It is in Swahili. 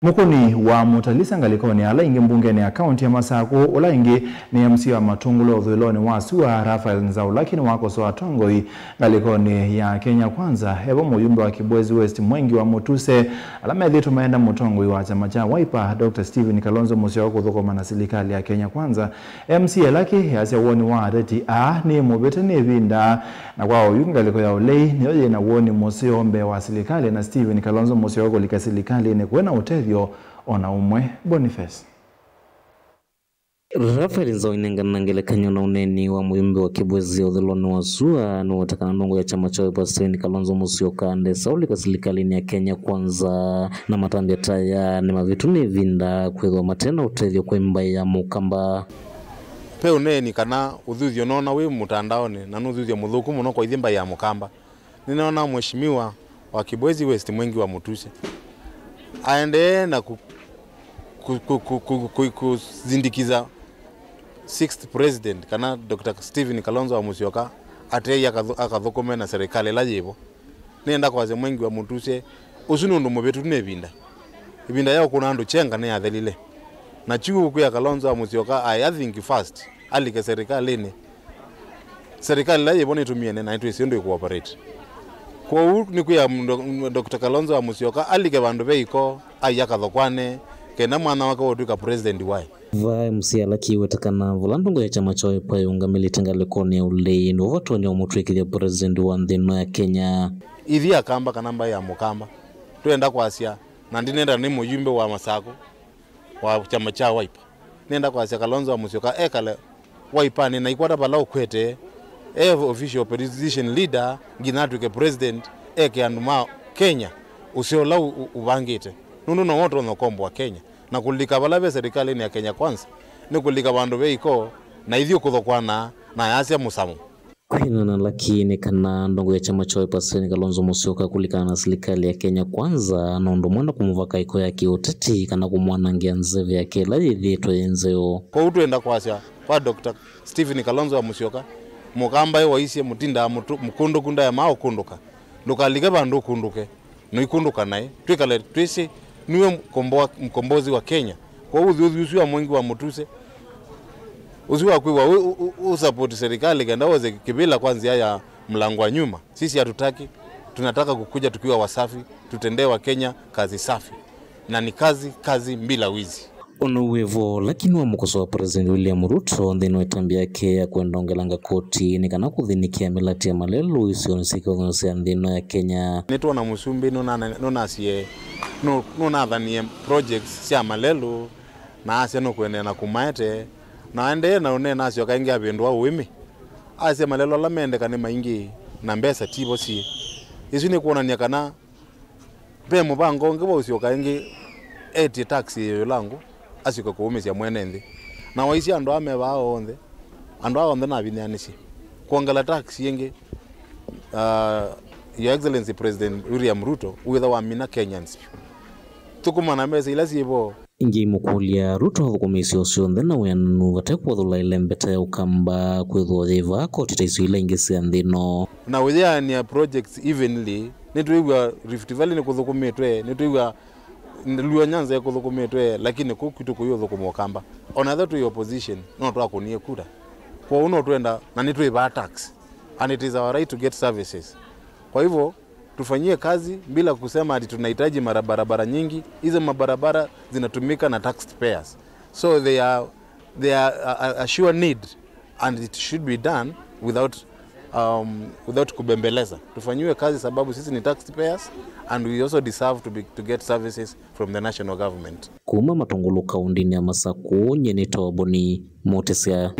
Mukuni wa Mutalisa ngalikoni ala ingi mbungeni ya kaunti ya Masako ula ingi ni MC wa Matungulo Dhuloni wa Suwa Rafael Nzaulaki ni wako soa tongoi ngalikoni ya Kenya Kwanza hebo muyumbe wa Kibwezi West Mwengi wa Mutuse ala medhitu maenda mutongoi wa chama cha Wiper Dr. Stephen Kalonzo Musyoka kuthoko manasilikali ya Kenya Kwanza MC Elaki ya woni wa adeti ni mubete ni vinda na kwa uyungaliko ya ulei ni oye na woni Musyoombe wa silikali na Stephen Kalonzo Musyoka likasilikali ni kuena utevyo ona umwe Boniface. Rafael Nzaulaki kanyo na uneni wa muyumbe wa Kibwezi Dhuloni wa Suwa na watakana nongo ya chama cha Wiper Stephen Kalonzo Musyoka ande sauli kasilikalini ya Kenya Kwanza na matandeta ya ni mavituni vinda kwethwa matena utethyo kwa imba ya mukamba pe uneni kana uthuthio nona wi mutandaoni na nuthuthio muthuku muno kwa ithimba ya mukamba ninaona mheshimiwa wa Kibwezi West Mwengi wa Mutuse aende na kuzindikiza 6th president kana Dr. Stephen Kalonzo wa Musyoka atei akathokome na serikali la jibo nenda kwa Mwengi wa Mutuse usunu ndo mubetu nevinda ibinda yao kuna andu chenga ne athelile na chiu ku ya Kalonzo wa Musyoka I think first alike serikali la jibo nitumie na itu isindo cooperate kwa ni ku ya Dr. Kalonzo wa Musyoka alike bandu beiko ayakathokwane kena mwana wake wotuka president wai va MC Elaki wetakana vulandungo ya chama cha Wiper yungamili tengalekoni ya ulei no watu ni omutwikithia president wa nthino ya Kenya ithi akamba kanamba ya mukamba twenda kwasia na ndinenda ni muyumbe wa Masako wa chama cha Wiper nenda kwasia Kalonzo wa Musyoka ekale Wiper ni na ikwata bala ukwete official opposition leader ginatuke president eke anduma Kenya usiola ubangite nunu no woto no kombo wa Kenya na kulika balabe serikali ni ya Kenya Kwanza ni kulika bandu beiko na ithio kuthokwana na yasia musamu kwina na lakini kana ndongo ya chama cha Wiper Stephen Kalonzo Musyoka kulikana na serikali ya Kenya Kwanza na ndo mwenda kumuvaka iko ya kiuteti kana kumwana ngianzeve yake la yithitwa yenzeo kwa utwenda kwasia kwa Dr. Stephen Kalonzo wa Musyoka mukamba waisie mutinda mukundu kunda ya mao kunduka lukalike bandu kunduke no ikunduka naye twikale twisi niwe mkombozi wa Kenya kwa udhuzi wa Mwengi wa Mutuse usiwa kuwa usupport serikali kenda waze kibila kwanza ya mlango wa nyuma sisi hatutaki tunataka kukuja tukiwa wasafi tutendee wa Kenya kazi safi na ni kazi bila wizi Onowevo lakini wa mukoso wa President William Ruto ndino itambia yake ya kuendongelanga koti ni kana kuthinikia milati ya malelu isionisika unosia ndino ya Kenya neto na musumbi nona sie nona thanie projects cia malelu na asia no kwende na kumaete na ende na une nasio kaingi abendwa uimi asia malelu la mende kana maingi na mbesa tibo si isu ni kuonania kana pe mubango ngebo usio kaingi eti taxi langu asiko kuumisia mwene nthi na waisi andu ame bao onthe andu aonthe na binyanisi kuongela tax yengi Your Excellency President William Ruto witha wa mina Kenyans tukumana mesa ila sibo ingi mukulia Ruto hukumisio sionthe na wenu vatekwethula ile mbeta ya ukamba kwithwa thiva koti taisu ila ingi cia nthino na withia ni projects evenly nituigwa Rift Valley ni kuthukumitwe nituigwa Luo Nyanza ya kuthukumitwe lakini kukitu kuyo thukumo kamba ona that to opposition no twakunie kura kwa uno twenda na nitwiba tax and it is our right to get services kwa hivyo tufanyie kazi bila kusema ati tunahitaji barabara nyingi hizo mabarabara zinatumika na taxpayers so they are a sure need and it should be done without kubembeleza tufanyiwe kazi sababu sisi ni taxpayers and we also deserve to get services from the national government kuma Matungulu kaundini ya Masako nyenito Boni Motesia